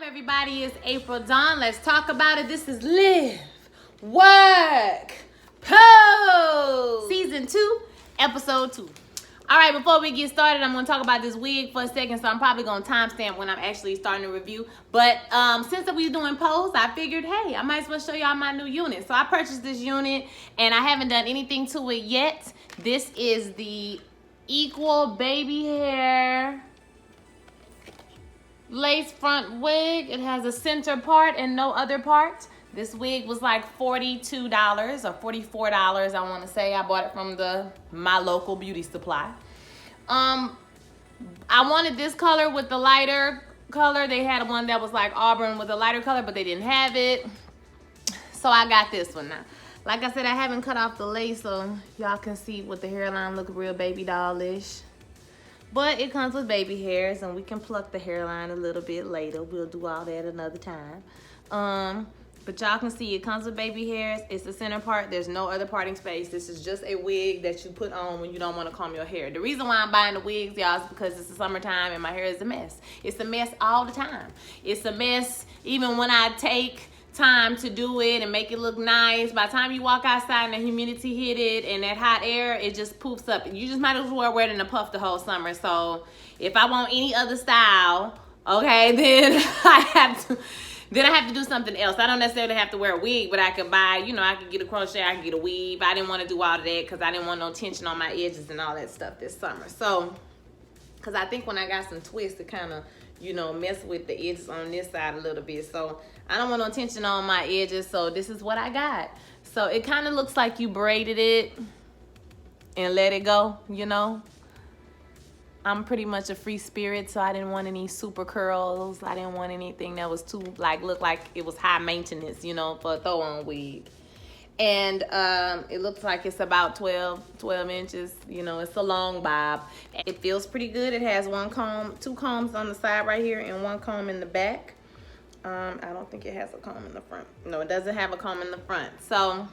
Everybody, it's April Dawn. Let's talk about it. This is Live, Work, Pose, Season 2, Episode 2. All right, before we get started, I'm going to talk about this wig for a second, so I'm probably going to timestamp when I'm actually starting the review. But since we were doing Pose, I figured, hey, I might as well show y'all my new unit. So I purchased this unit, and I haven't done anything to it yet. This is the Equal Baby Hair lace front wig. It has a center part and no other part. This wig was like $42 or $44, I want to say. I bought it from my local beauty supply. I wanted this color with the lighter color. They had one that was like auburn with a lighter color, but they didn't have it. So I got this one now. Like I said, I haven't cut off the lace, so y'all can see with the hairline look real baby dollish. But it comes with baby hairs, and we can pluck the hairline a little bit later. We'll do all that another time. But y'all can see it comes with baby hairs. It's the center part. There's no other parting space. This is just a wig that you put on when you don't want to comb your hair. The reason why I'm buying the wigs, y'all, is because it's the summertime and my hair is a mess. It's a mess all the time. It's a mess even when I take time to do it and make it look nice. By the time you walk outside and the humidity hit it and that hot air, it just poofs up. You just might as well wear it in a puff the whole summer. So if I want any other style, okay, then I have to do something else. I don't necessarily have to wear a wig, but I could buy, I could get a crochet, I could get a weave. I didn't want to do all of that because I didn't want no tension on my edges and all that stuff this summer. So, because I think when I got some twists, it kind of, mess with the edges on this side a little bit. So I don't want no tension on my edges, so this is what I got. So it kind of looks like you braided it and let it go, I'm pretty much a free spirit, so I didn't want any super curls. I didn't want anything that was too, look like it was high maintenance, for a throw-on wig. And it looks like it's about 12 inches. It's a long bob. It feels pretty good. It has two combs on the side right here and one comb in the back. I don't think it has a comb in the front. No, it doesn't have a comb in the front. So,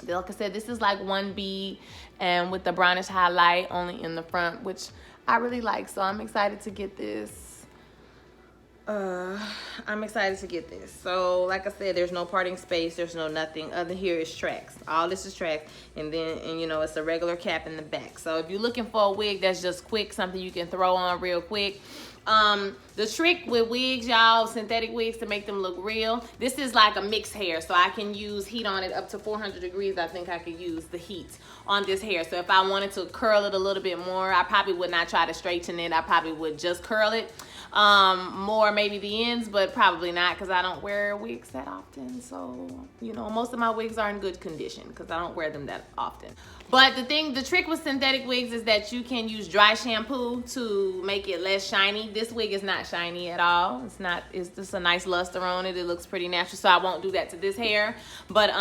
like I said, this is like 1B and with the brownish highlight only in the front, which I really like. So I'm excited to get this. So like I said, there's no parting space, there's no nothing. Other here is tracks. All this is tracks, and then it's a regular cap in the back. So if you're looking for a wig that's just quick, something you can throw on real quick. The trick with wigs, y'all, synthetic wigs, to make them look real, this is like a mixed hair, so I can use heat on it up to 400 degrees. I think I could use the heat on this hair. So if I wanted to curl it a little bit more, I probably would not try to straighten it. I probably would just curl it more, maybe the ends, but probably not, because I don't wear wigs that often. So most of my wigs are in good condition because I don't wear them that often. But the trick with synthetic wigs is that you can use dry shampoo to make it less shiny. This wig is not shiny at all. It's just a nice luster on it. It looks pretty natural, so I won't do that to this hair. But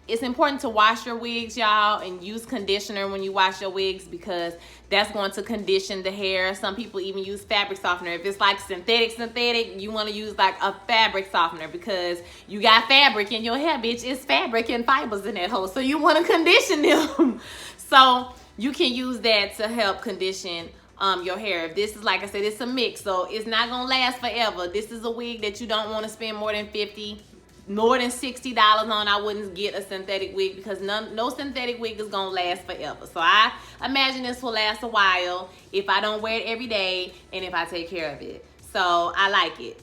it's important to wash your wigs, y'all, and use conditioner when you wash your wigs, because that's going to condition the hair. Some people even use fabric softener. If it's like synthetic, you want to use like a fabric softener, because you got fabric in your hair, bitch. It's fabric and fibers in that hole, so you want to condition them. So you can use that to help condition your hair. This is, like I said, it's a mix, so it's not gonna last forever. This is a wig that you don't want to spend more than $60 on. I wouldn't get a synthetic wig, because no synthetic wig is gonna last forever. So I imagine this will last a while if I don't wear it every day and if I take care of it. So I like it.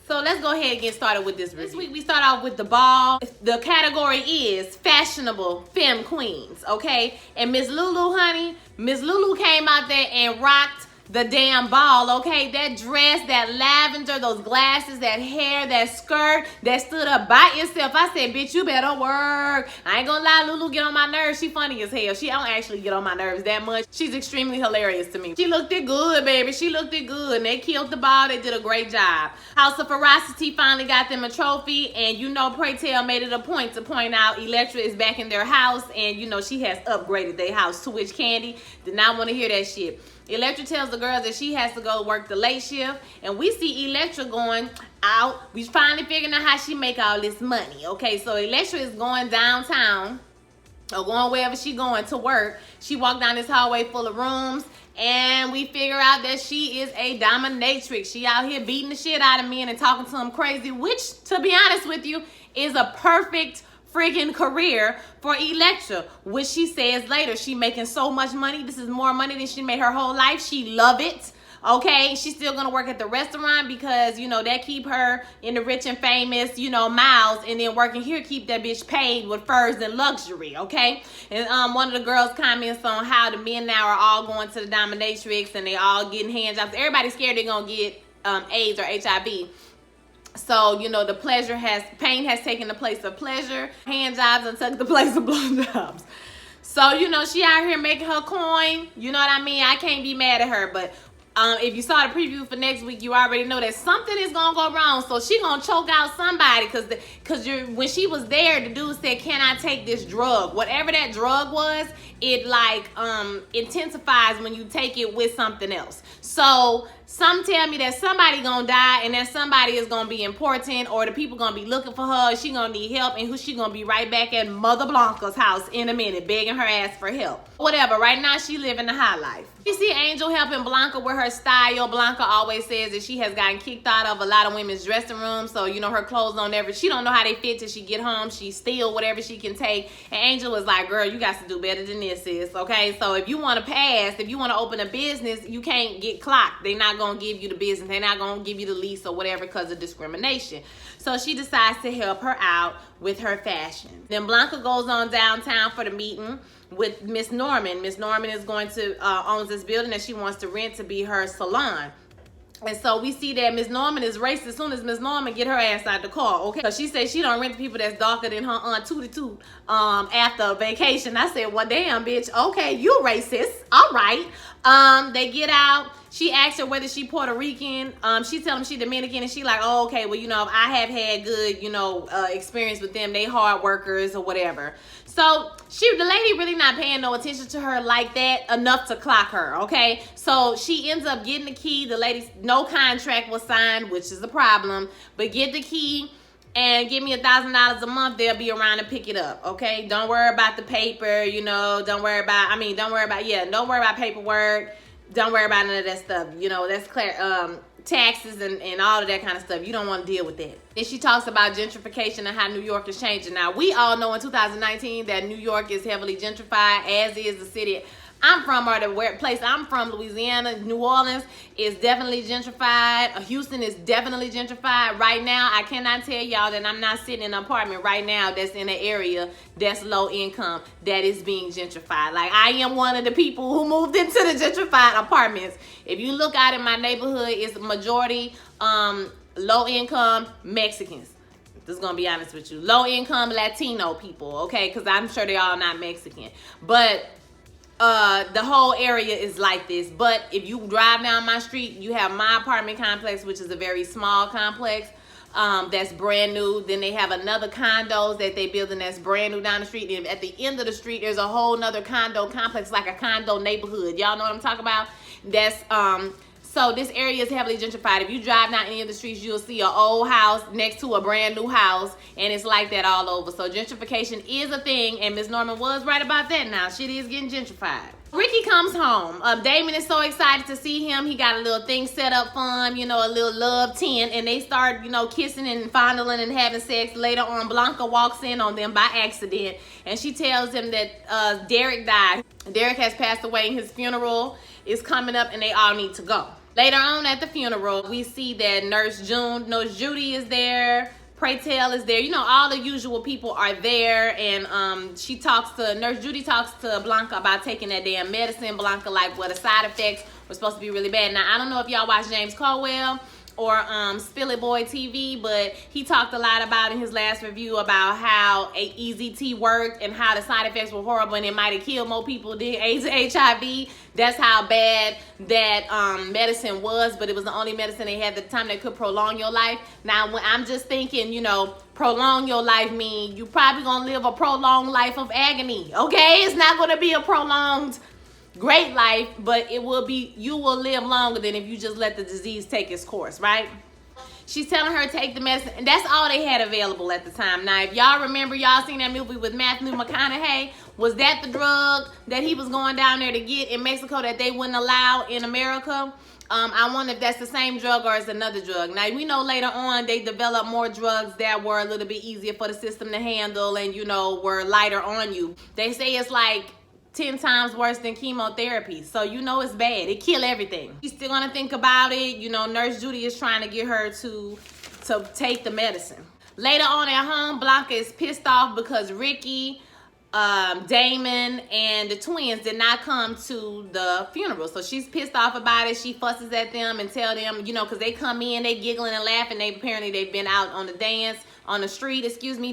So let's go ahead and get started with this review. This week we start off with the ball. The category is fashionable femme queens, okay? And Miss Lulu, honey, Miss Lulu came out there and rocked the damn ball, okay? That dress, that lavender, those glasses, that hair, that skirt that stood up by itself. I said, bitch, you better work. I ain't gonna lie, Lulu get on my nerves. She funny as hell. She don't actually get on my nerves that much. She's extremely hilarious to me. She looked it good, baby. She looked it good. And they killed the ball. They did a great job. House of Ferocity finally got them a trophy. And Pray Tell made it a point to point out Electra is back in their house. And she has upgraded their house, to which Candy did not want to hear that shit. Electra tells the girls that she has to go work the late shift, and we see Electra going out. We finally figuring out how she make all this money, okay? So Electra is going downtown or going wherever she going to work. She walked down this hallway full of rooms, and we figure out that she is a dominatrix. She out here beating the shit out of men and talking to them crazy, which, to be honest with you, is a perfect friggin' career for Electra, which she says later. She making so much money. This is more money than she made her whole life. She love it. Okay, she's still gonna work at the restaurant because, you know, that keep her in the rich and famous, you know, miles, and then working here keep that bitch paid with furs and luxury. Okay, and one of the girls comments on how the men now are all going to the dominatrix and they all getting hand jobs. Everybody's scared they're gonna get AIDS or HIV. So, you know, pain has taken the place of pleasure. Hand jobs and took the place of blow jobs. So, you know, she out here making her coin. You know what I mean? I can't be mad at her, but if you saw the preview for next week, you already know that something is gonna go wrong. So she gonna choke out somebody because when she was there, the dude said, "Can I take this drug?" Whatever that drug was, it like intensifies when you take it with something else. So some tell me that somebody gonna die and that somebody is gonna be important, or the people gonna be looking for her. She gonna need help, and she gonna be right back at Mother Blanca's house in a minute, begging her ass for help. Whatever. Right now, she living the high life. You see Angel helping Blanca with her style. Blanca always says that she has gotten kicked out of a lot of women's dressing rooms, so you know her clothes don't ever. She don't know how they fit till she get home. She steal whatever she can take. And Angel was like, "Girl, you got to do better than this, sis. Okay, so if you want to pass, if you want to open a business, you can't get clocked. They're not gonna give you the business. They're not gonna give you the lease or whatever because of discrimination." So she decides to help her out with her fashion. Then Blanca goes on downtown for the meeting with Miss Norman. Miss Norman is going to owns this building that she wants to rent to be her salon. And so we see that Miss Norman is racist as soon as Miss Norman get her ass out the car, okay? So she said she don't rent to people that's darker than her Aunt Tootie Toot after vacation. I said, well, damn, bitch. Okay, you racist. All right. They get out. She asked her whether she Puerto Rican. She tell him she Dominican, and she like, oh, okay, well, you know, I have had good, you know, experience with them. They hard workers or whatever. So the lady really not paying no attention to her like that enough to clock her, okay? So she ends up getting the key. The lady, no contract was signed, which is a problem. But get the key and give me $1,000 a month. They'll be around to pick it up, okay? Don't worry about the paper, you know. Don't worry about paperwork. Don't worry about none of that stuff. You know, that's clear. Taxes and all of that kind of stuff. You don't want to deal with that. Then she talks about gentrification and how New York is changing. Now, we all know in 2019 that New York is heavily gentrified, as is the city I'm from, or the place I'm from, Louisiana. New Orleans is definitely gentrified. Houston is definitely gentrified. Right now, I cannot tell y'all that I'm not sitting in an apartment right now that's in an area that's low income that is being gentrified. Like, I am one of the people who moved into the gentrified apartments. If you look out in my neighborhood, it's majority low income Mexicans. Just gonna be honest with you. Low income Latino people, okay? Because I'm sure they all not Mexican. But the whole area is like this. But if you drive down my street, you have my apartment complex, which is a very small complex that's brand new. Then they have another condos that they building that's brand new down the street. And at the end of the street, there's a whole nother condo complex, like a condo neighborhood. Y'all know what I'm talking about? That's so this area is heavily gentrified. If you drive down any of the streets, you'll see an old house next to a brand new house, and it's like that all over. So gentrification is a thing, and Miss Norman was right about that. Now shit is getting gentrified. Ricky comes home. Damon is so excited to see him. He got a little thing set up for him, you know, a little love tent, and they start, you know, kissing and fondling and having sex. Later on, Blanca walks in on them by accident, and she tells him that Derek died. Derek has passed away, and his funeral is coming up, and they all need to go. Later on at the funeral, we see that Nurse Judy is there. Pray Tell is there. You know, all the usual people are there. And Nurse Judy talks to Blanca about taking that damn medicine. Blanca, like, well, the side effects were supposed to be really bad. Now, I don't know if y'all watch James Caldwell or Spill It Boy TV, but he talked a lot about in his last review about how EZT worked and how the side effects were horrible and it might have killed more people than AIDS and HIV. That's how bad that medicine was, but it was the only medicine they had at the time that could prolong your life. Now, when I'm just thinking, you know, prolong your life mean you probably gonna live a prolonged life of agony, okay? It's not gonna be a prolonged great life, but it will be, you will live longer than if you just let the disease take its course, right? She's telling her to take the medicine, and that's all they had available at the time. Now, if y'all remember, y'all seen that movie with Matthew McConaughey, was that the drug that he was going down there to get in Mexico that they wouldn't allow in America? I wonder if that's the same drug or it's another drug. Now, we know later on they developed more drugs that were a little bit easier for the system to handle and, you know, were lighter on you. They say it's like 10 times worse than chemotherapy. So, you know, it's bad. It kill everything. She's still gonna think about it. You know, Nurse Judy is trying to get her to take the medicine. Later on at home, Blanca is pissed off because Ricky, Damon, and the twins did not come to the funeral. So she's pissed off about it. She fusses at them and tell them, you know, because they come in, they giggling and laughing. They've been out on the street,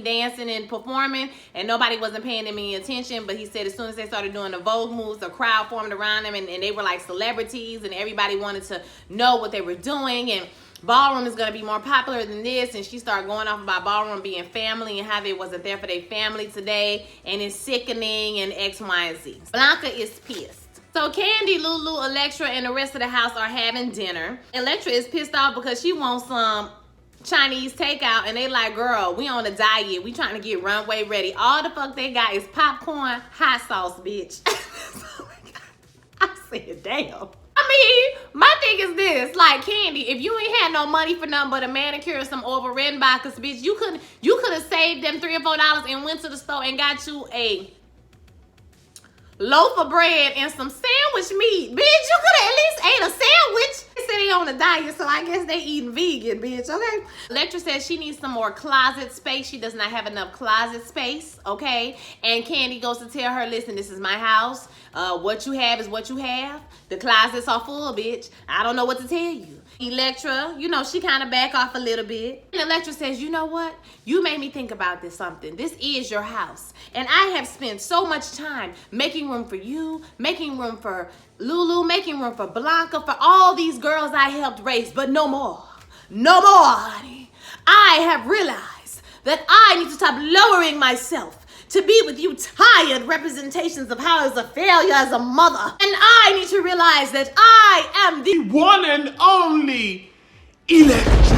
dancing and performing, and nobody wasn't paying them any attention. But he said as soon as they started doing the Vogue moves, a crowd formed around them, and they were like celebrities, and everybody wanted to know what they were doing, and ballroom is going to be more popular than this. And she started going off about ballroom being family and how they wasn't there for their family today, and it's sickening and X, Y, and Z. Blanca is pissed. So Candy, Lulu, Electra, and the rest of the house are having dinner. Electra is pissed off because she wants some Chinese takeout, and they like, girl, we on a diet. We trying to get runway ready. All the fuck they got is popcorn, hot sauce, bitch. Oh my God. I said, damn. I mean, my thing is this, like, Candy, if you ain't had no money for nothing but a manicure and some over Redenbachers, bitch, you could have saved them $3 or $4 and went to the store and got you a loaf of bread and some sandwich meat. Bitch, you could have at least ate a sandwich. They say they on a diet, so I guess they eating vegan, bitch, okay? Electra says she needs some more closet space. She does not have enough closet space, okay? And Candy goes to tell her, listen, this is my house. What you have is what you have. The closets are full, bitch. I don't know what to tell you. Electra, you know, she kind of back off a little bit. And Electra says, you know what? You made me think about this something. This is your house. And I have spent so much time making room for you, making room for Lulu, making room for Blanca, for all these girls I helped raise, but no more. No more, honey. I have realized that I need to stop lowering myself to be with you tired representations of how I was a failure as a mother. And I need to realize that I am the one and only Electra.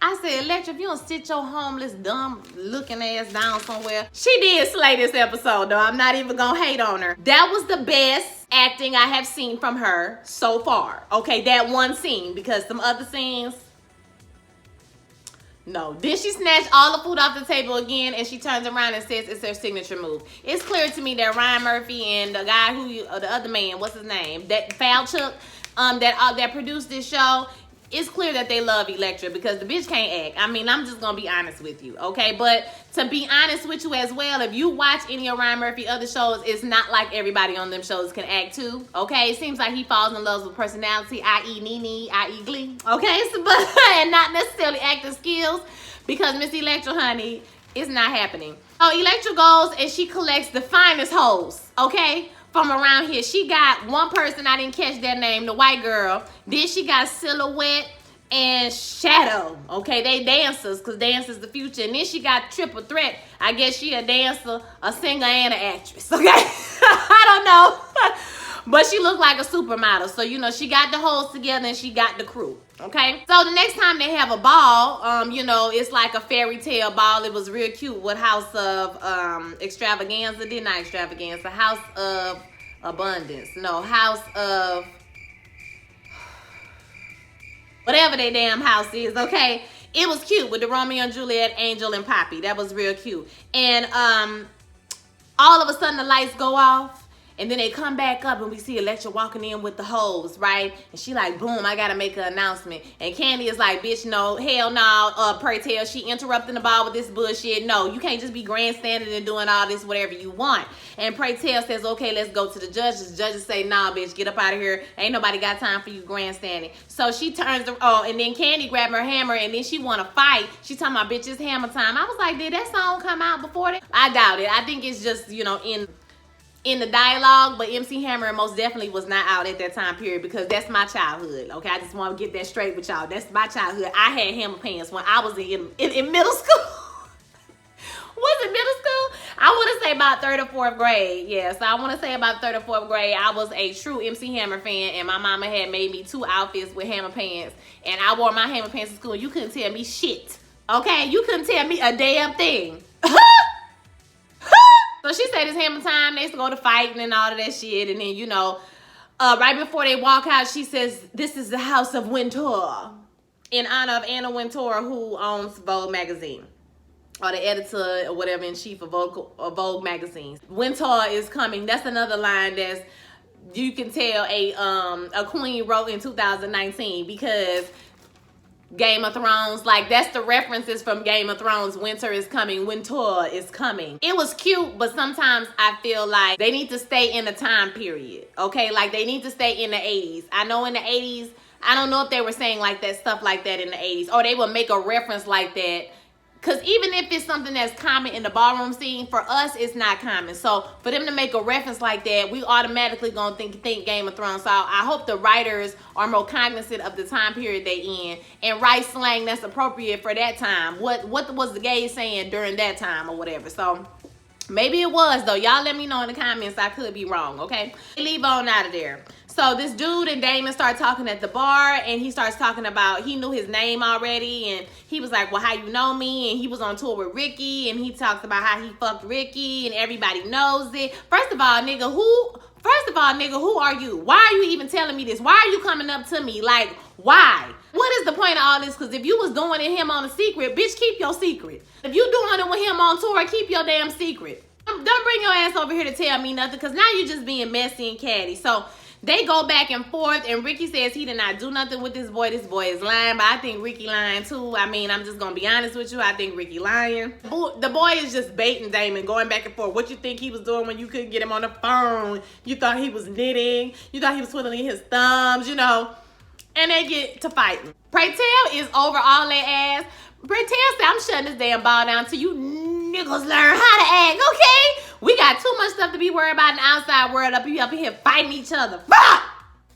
I said, Electra, if you don't sit your homeless, dumb looking ass down somewhere. She did slay this episode, though. I'm not even gonna hate on her. That was the best acting I have seen from her so far. Okay, that one scene, because some other scenes, no. Then she snatched all the food off the table again, and she turns around and says it's her signature move. It's clear to me that Ryan Murphy and the guy the other man, what's his name, that Falchuk, that produced this show, it's clear that they love Electra because the bitch can't act. I mean, I'm just gonna be honest with you, okay? But to be honest with you as well, if you watch any of Ryan Murphy other shows, it's not like everybody on them shows can act too, okay? It seems like he falls in love with personality, i.e. Nene, i.e. Glee, okay? So, but and not necessarily acting skills, because Miss Electra, honey, it's not happening. So Electra goes and she collects the finest hoes, okay? From around here. She got one person, I didn't catch their name, the white girl. Then she got Silhouette and Shadow. Okay, they dancers, because dance is the future. And then she got Triple Threat. I guess she a dancer, a singer, and an actress. Okay, I don't know. But she looked like a supermodel. So, you know, she got the hoes together and she got the crew. Okay, so the next time they have a ball, you know, it's like a fairy tale ball. It was real cute with House of Extravaganza. Did not Extravaganza. House of Abundance. No, House of whatever their damn house is. Okay, it was cute with the Romeo and Juliet, Angel and Poppy. That was real cute. And all of a sudden the lights go off. And then they come back up and we see Electra walking in with the hose, right? And she like, boom, I gotta make an announcement. And Candy is like, bitch, no, hell no, pray tell. She interrupting the ball with this bullshit. No, you can't just be grandstanding and doing all this whatever you want. And pray tell says, okay, let's go to the judges. The judges say, nah, bitch, get up out of here. Ain't nobody got time for you grandstanding. So she turns, and then Candy grabbed her hammer and then she wanna fight. She talking about, bitch, it's hammer time. I was like, did that song come out before that? I doubt it. I think it's just, you know, in the dialogue, but MC Hammer most definitely was not out at that time period, because that's my childhood, okay? I just want to get that straight with y'all. That's my childhood. I had hammer pants when I was in middle school. Was it middle school? I want to say about third or fourth grade. Yeah, so I want to say about third or fourth grade, I was a true MC Hammer fan, and my mama had made me 2 outfits with Hammer pants, and I wore my Hammer pants to school. You couldn't tell me shit, okay? You couldn't tell me a damn thing. So she said it's Hammer time. They used to go to fighting and all of that shit, and then, you know, right before they walk out, she says, "This is the house of Wintour," in honor of Anna Wintour, who owns Vogue magazine, or the editor or whatever in chief of Vogue magazine. Wintour is coming. That's another line that's, you can tell a queen wrote in 2019, because Game of Thrones, like, that's the references from Game of Thrones. Winter is coming, Wintour is coming. It was cute, but sometimes I feel like they need to stay in the time period, okay? Like, they need to stay in the 80s. I know in the 80s, I don't know if they were saying like that, stuff like that in the 80s, or they would make a reference like that. Because even if it's something that's common in the ballroom scene, for us, it's not common. So for them to make a reference like that, we automatically gonna think Game of Thrones. So I hope the writers are more cognizant of the time period they in and write slang that's appropriate for that time. What was the gays saying during that time or whatever. So maybe it was, though. Y'all let me know in the comments. I could be wrong, okay? Leave on out of there. So this dude and Damon start talking at the bar, and he starts talking about, he knew his name already, and he was like, well, how you know me? And he was on tour with Ricky, and he talks about how he fucked Ricky, and everybody knows it. First of all, nigga, who are you? Why are you even telling me this? Why are you coming up to me? Like, why? What is the point of all this? Because if you was doing it him on a secret, bitch, keep your secret. If you doing it with him on tour, keep your damn secret. Don't bring your ass over here to tell me nothing, because now you're just being messy and catty. So they go back and forth, and Ricky says he did not do nothing with this boy. This boy is lying, but I think Ricky lying too. I mean, I'm just gonna be honest with you. I think Ricky lying. The boy is just baiting Damon, going back and forth. What you think he was doing when you couldn't get him on the phone? You thought he was knitting. You thought he was twiddling his thumbs, you know. And they get to fighting. Pray Tell is over all that ass. Pray Tell said, I'm shutting this damn ball down till you niggas learn how to act, okay? We got too much stuff to be worried about in the outside world up here fighting each other. Fuck!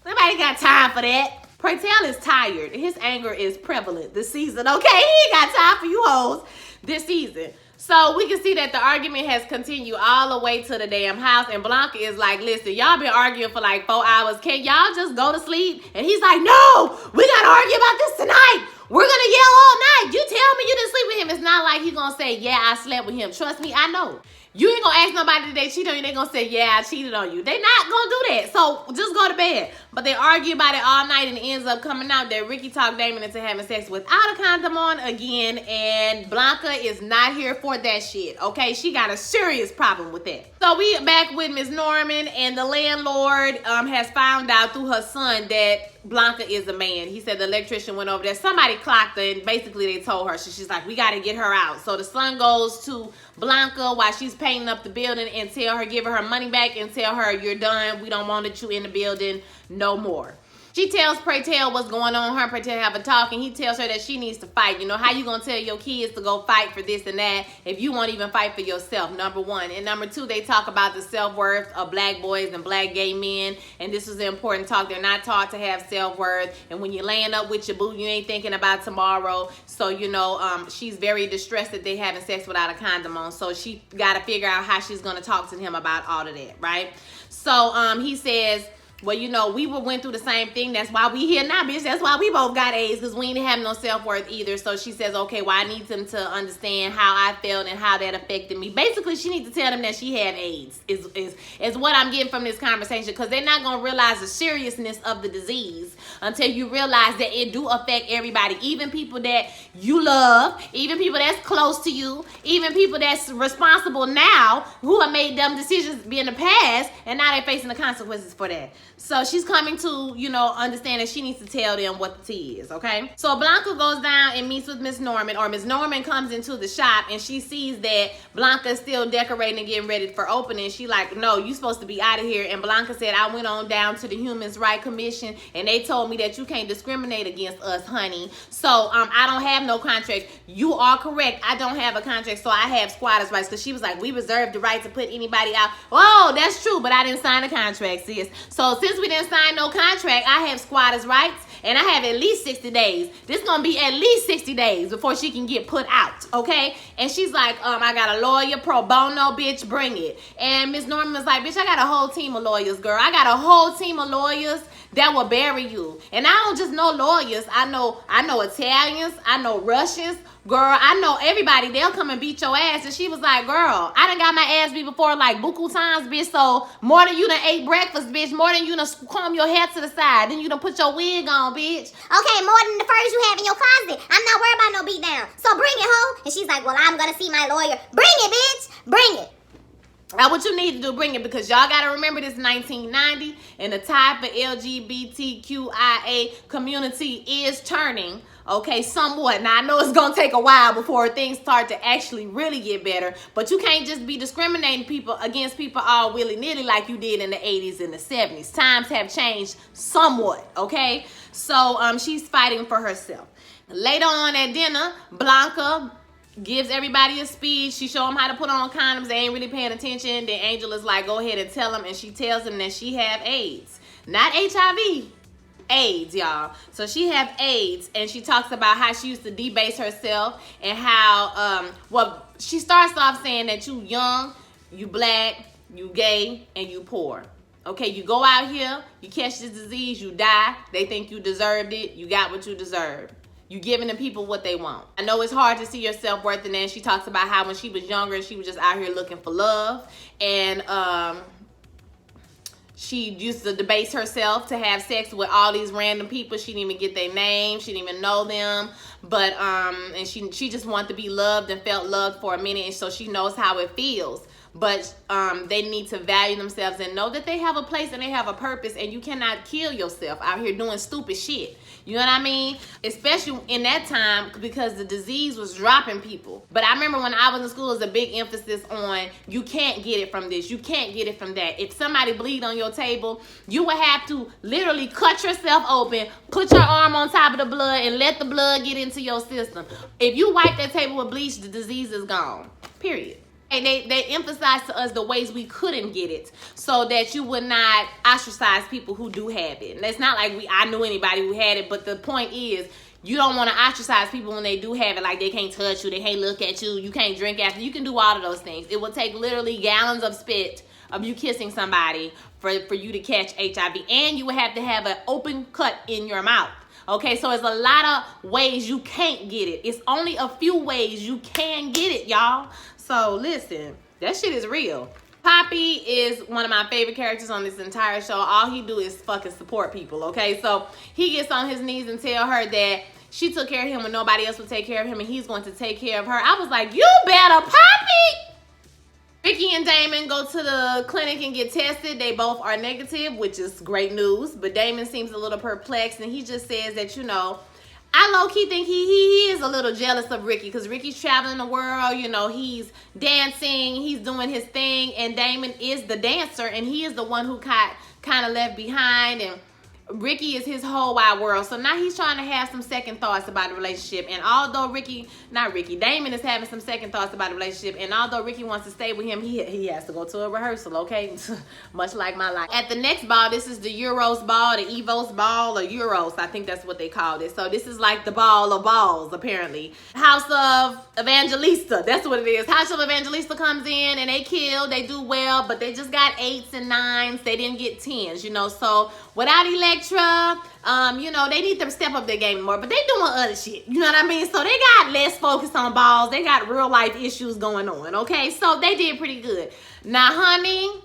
Nobody got time for that. Pray Tell is tired. His anger is prevalent this season, okay? He ain't got time for you hoes this season. So we can see that the argument has continued all the way to the damn house, and Blanca is like, listen, y'all been arguing for like 4 hours. Can y'all just go to sleep? And he's like, no, we gotta argue about this tonight. We're gonna yell all night. You tell me you didn't sleep with him. It's not like he's gonna say, yeah, I slept with him. Trust me, I know. You ain't gonna ask nobody did they cheat on you. They gonna say, yeah, I cheated on you. They not gonna do that. So just go to bed. But they argue about it all night, and it ends up coming out that Ricky talked Damon into having sex without a condom on again. And Blanca is not here for that shit. Okay, she got a serious problem with that. So we back with Miss Norman, and the landlord has found out through her son that Blanca is a man. He said the electrician went over there. Somebody clocked her, and basically they told her. So she's like, we got to get her out. So the son goes to Blanca while she's painting up the building and tell her, give her money back and tell her, you're done. We don't want you in the building no more. She tells Pray Tell what's going on. Her and Pray Tell have a talk, and he tells her that she needs to fight. You know, how you gonna tell your kids to go fight for this and that if you won't even fight for yourself, number one. And number two, they talk about the self-worth of black boys and black gay men, and this is an important talk. They're not taught to have self-worth, and when you're laying up with your boo, you ain't thinking about tomorrow. So, you know, she's very distressed that they having sex without a condom on, so she got to figure out how she's gonna talk to him about all of that, right? So he says, well, you know, we went through the same thing. That's why we here now, bitch. That's why we both got AIDS, because we ain't have no self-worth either. So she says, okay, well, I need them to understand how I felt and how that affected me. Basically, she needs to tell them that she had AIDS is what I'm getting from this conversation, because they're not going to realize the seriousness of the disease until you realize that it do affect everybody, even people that you love, even people that's close to you, even people that's responsible now who have made dumb decisions in the past, and now they're facing the consequences for that. So she's coming to, you know, understand that she needs to tell them what the tea is, okay? So Blanca goes down and meets with Miss Norman, or Miss Norman comes into the shop, and she sees that Blanca's still decorating and getting ready for opening. She like, no, you supposed to be out of here. And Blanca said, I went on down to the Human Rights Commission, and they told me that you can't discriminate against us, honey. So I don't have no contract. You are correct. I don't have a contract, so I have squatters' rights. Because she was like, we reserve the right to put anybody out. Oh, that's true, but I didn't sign a contract, sis. So since we didn't sign no contract, I have squatters' rights, and I have at least 60 days. This gonna be at least 60 days before she can get put out, okay? And she's like, I got a lawyer, pro bono, bitch, bring it. And Miss Norman was like, bitch, I got a whole team of lawyers, girl. I got a whole team of lawyers that will bury you. And I don't just know lawyers. I know Italians. I know Russians. Girl, I know everybody. They'll come and beat your ass. And she was like, girl, I done got my ass beat before like buku times, bitch. So more than you done ate breakfast, bitch. More than you done comb your hair to the side. Then you done put your wig on, bitch. Okay, more than the furs you have in your closet. I'm not worried about no beat down. So bring it, ho. And she's like, well, I'm gonna see my lawyer. Bring it, bitch. Bring it. Now, what you need to do, bring it, because y'all got to remember this 1990, and the type of LGBTQIA community is turning, okay, somewhat. Now, I know it's going to take a while before things start to actually really get better, but you can't just be discriminating against people all willy-nilly like you did in the 80s and the 70s. Times have changed somewhat, okay? So, she's fighting for herself. Later on at dinner, Blanca gives everybody a speech. She show them how to put on condoms. They ain't really paying attention. Then Angel is like, go ahead and tell them. And she tells them that she have AIDS. Not HIV. AIDS, y'all. So she have AIDS. And she talks about how she used to debase herself. And how, well, she starts off saying that you young, you black, you gay, and you poor. Okay, you go out here, you catch this disease, you die. They think you deserved it. You got what you deserve. You giving the people what they want. I know it's hard to see your self-worth in that. She talks about how when she was younger, she was just out here looking for love. And she used to debase herself to have sex with all these random people. She didn't even get their name. She didn't even know them. But, and she just wanted to be loved and felt loved for a minute. And so she knows how it feels. But they need to value themselves and know that they have a place and they have a purpose, and you cannot kill yourself out here doing stupid shit. You know what I mean? Especially in that time, because the disease was dropping people. But I remember when I was in school, there was a big emphasis on you can't get it from this, you can't get it from that. If somebody bleed on your table, you would have to literally cut yourself open, put your arm on top of the blood, and let the blood get into your system. If you wipe that table with bleach, the disease is gone. Period. And they emphasize to us the ways we couldn't get it, so that you would not ostracize people who do have it. And it's not like I knew anybody who had it, but the point is, you don't want to ostracize people when they do have it, like they can't touch you, they can't look at you, you can't drink after. You can do all of those things. It will take literally gallons of spit of you kissing somebody for you to catch HIV, and you would have to have an open cut in your mouth. Okay, so it's a lot of ways you can't get it. It's only a few ways you can get it, y'all. So listen, that shit is real. Poppy is one of my favorite characters on this entire show. All he do is fucking support people, okay? So he gets on his knees and tell her that she took care of him when nobody else would take care of him, and he's going to take care of her. I was like, you better, Poppy! Ricky and Damon go to the clinic and get tested. They both are negative, which is great news. But Damon seems a little perplexed, and he just says that, you know, I low-key think he is a little jealous of Ricky, because Ricky's traveling the world, you know, he's dancing, he's doing his thing, and Damon is the dancer, and he is the one who kind of left behind, and Ricky is his whole wide world. So now he's trying to have some second thoughts about the relationship. And although Damon is having some second thoughts about the relationship. And although Ricky wants to stay with him, he has to go to a rehearsal, okay? Much like my life. At the next ball, this is the Euros ball, the Evos ball, or Euros. I think that's what they called it. So this is like the ball of balls, apparently. House of Evangelista, that's what it is. House of Evangelista comes in and they kill, they do well, but they just got 8s and 9s. They didn't get 10s, you know. So without Electra, you know, they need to step up their game more, but they doing other shit, you know what I mean? So they got less focus on balls. They got real life issues going on, okay? So they did pretty good. Now, honey,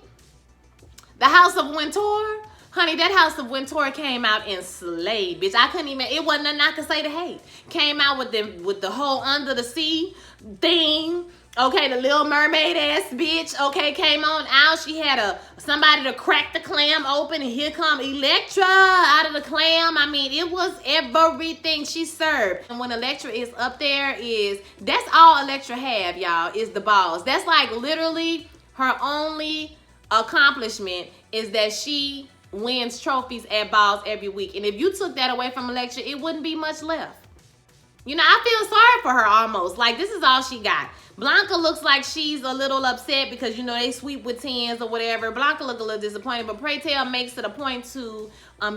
the House of Wintour, honey, that House of Wintour came out and slayed, bitch. I couldn't even, it wasn't nothing I could say to hate. Came out with the whole under the sea thing. Okay, the Little Mermaid ass bitch, okay, came on out. She had somebody to crack the clam open, and here come Electra out of the clam. I mean, it was everything she served. And when Electra is up there, that's all Electra have, y'all, is the balls. That's like literally her only accomplishment, is that she wins trophies at balls every week. And if you took that away from Electra, it wouldn't be much left. You know, I feel sorry for her almost. Like, this is all she got. Blanca looks like she's a little upset because, you know, they sweep with 10s or whatever. Blanca look a little disappointed, but Pray Tell makes it a point to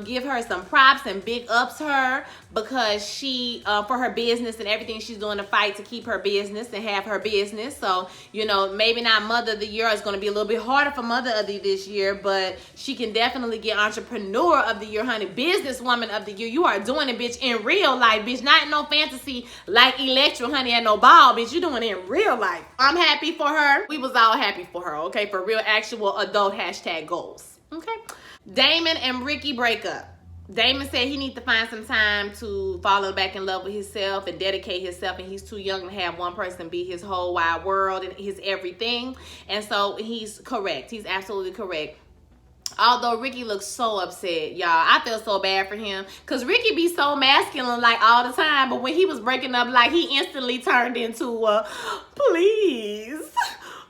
give her some props and big ups her, because she for her business and everything she's doing to fight to keep her business and have her business. So, you know, maybe not Mother of the Year. Is going to be a little bit harder for Mother of the Year this year, but she can definitely get Entrepreneur of the Year, honey. Businesswoman of the Year. You are doing it, bitch, in real life, bitch. Not in no fantasy like Electra, honey, at no ball, bitch. You doing it in real life. I'm happy for her. We was all happy for her, okay? For real, actual adult hashtag goals, okay? Damon and Ricky break up. Damon said he needs to find some time to fall back in love with himself and dedicate himself, and he's too young to have one person be his whole wide world and his everything. And so he's correct. He's absolutely correct. Although Ricky looks so upset, y'all. I feel so bad for him, because Ricky be so masculine like all the time, but when he was breaking up, like he instantly turned into please,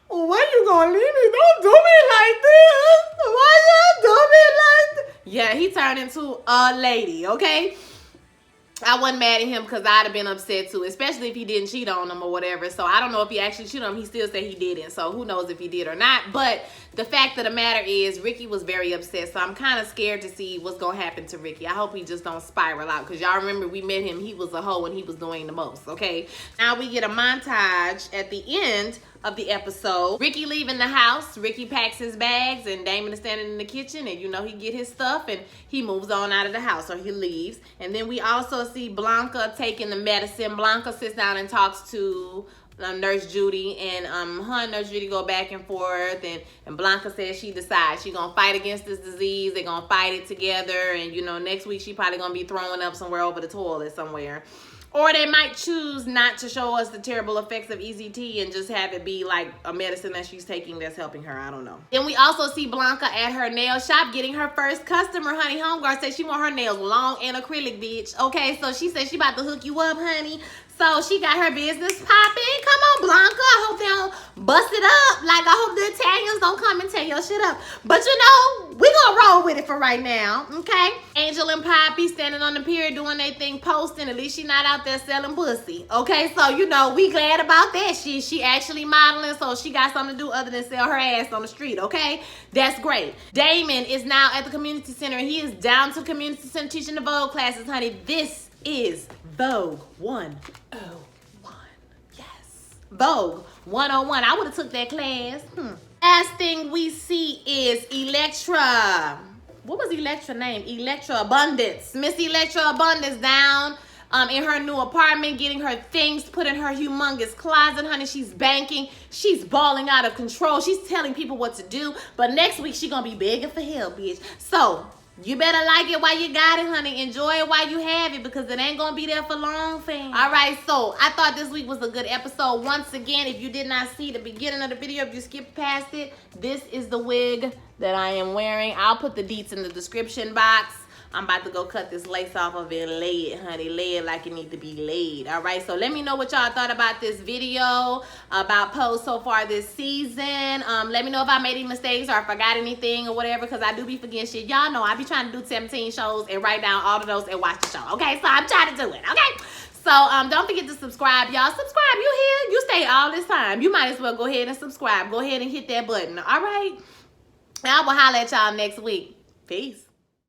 why you gonna leave me? Don't do me like this. Why you do me like this? Yeah, he turned into a lady, okay? I wasn't mad at him, because I'd have been upset too, especially if he didn't cheat on him or whatever. So I don't know if he actually cheated on him. He still said he didn't. So who knows if he did or not. But the fact of the matter is, Ricky was very upset. So I'm kind of scared to see what's going to happen to Ricky. I hope he just don't spiral out, because y'all remember we met him. He was a hoe when he was doing the most, okay? Now we get a montage at the end of the episode. Ricky leaving the house. Ricky packs his bags, and Damon is standing in the kitchen, and you know he get his stuff and he moves on out of the house, or he leaves. And then we also see Blanca taking the medicine. Blanca sits down and talks to Nurse Judy, and her and Nurse Judy go back and forth, and Blanca says she decides she gonna fight against this disease. They're gonna fight it together, and you know next week she probably gonna be throwing up somewhere over the toilet somewhere. Or they might choose not to show us the terrible effects of ECT and just have it be like a medicine that she's taking that's helping her. I don't know. Then we also see Blanca at her nail shop getting her first customer, honey. Homegirl said she want her nails long and acrylic, bitch. Okay, so she said she about to hook you up, honey. So she got her business popping. Come on, Blanca. I hope they don't bust it up. Like, I hope the Italians don't come and tear your shit up. But you know, we gonna roll with it for right now, okay? Angel and Poppy standing on the pier doing their thing, posting. At least she not out there selling pussy, okay? So, you know, we glad about that. She actually modeling, so she got something to do other than sell her ass on the street, okay? That's great. Damon is now at the community center. He is down to community center teaching the Vogue classes, honey. This is Vogue 101. Yes. Vogue 101. I would have took that class. Last thing we see is Electra. What was Electra's name? Electra Abundance. Miss Electra Abundance down in her new apartment, getting her things put in her humongous closet, honey. She's banking. She's balling out of control. She's telling people what to do. But next week, she gonna be begging for help, bitch. So you better like it while you got it, honey. Enjoy it while you have it, because it ain't gonna be there for long, fam. All right, so I thought this week was a good episode. Once again, if you did not see the beginning of the video, if you skipped past it, this is the wig that I am wearing. I'll put the deets in the description box. I'm about to go cut this lace off of it and lay it, honey. Lay it like it needs to be laid. All right, so let me know what y'all thought about this video, about Pose so far this season. Let me know if I made any mistakes or if I got anything or whatever, because I do be forgetting shit. Y'all know I be trying to do 17 shows and write down all of those and watch the show, okay? So I'm trying to do it, okay? So don't forget to subscribe, y'all. Subscribe. You here? You stay all this time. You might as well go ahead and subscribe. Go ahead and hit that button, all right? I will holler at y'all next week. Peace.